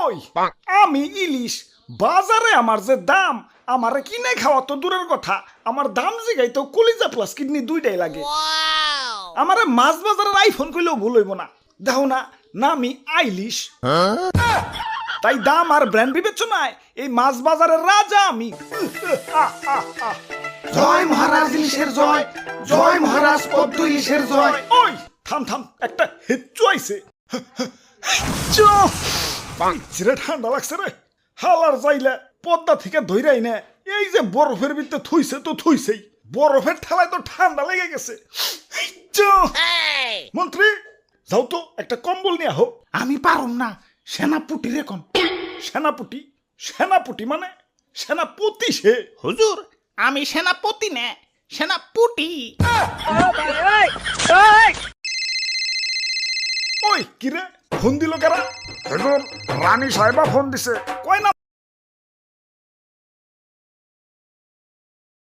ওই আমি ইলিশ বাজারে আমার যে দাম আমারে কিনে খাওয়া তো দূরের কথা আমার দাম জিগাই তো কলিজা প্লাস কিডনি দুইটাই লাগে আমারে মাছ বাজারের আইফোন কইলেও ভুল হইব না দেখো না নামি আইলিশ তাই দাম আর ব্র্যান্ড বিবেচনায় এই মাছ বাজারের রাজা আমি জয় মহারাজ ইলিশের জয়, জয় মহারাজ পদ্ম ইলিশের জয়। ওই থাম থাম একটা হেচ্চু আইছে চিরে ঠান্ডা লাগছে রে হালার যাইলে পদ্মা থেকে ধইরাই না এই যে বরফের ভিতরে থুইছে তো থুইছেই বরফের ঠেলায় তো ঠান্ডা লেগে গেছে মন্ত্রী যাও তো একটা কম্বল নিয়ে আহো আমি পারুম না, সেনাপুটি রে কোন। সেনাপতি সেনাপতি মানে সেনাপতি সে হুজুর আমি সেনাপতি না সেনাপুটি। ওই কিরে ফোন দিল কারা হুজুর রানী সাহেবা ফোন দিছে কয় না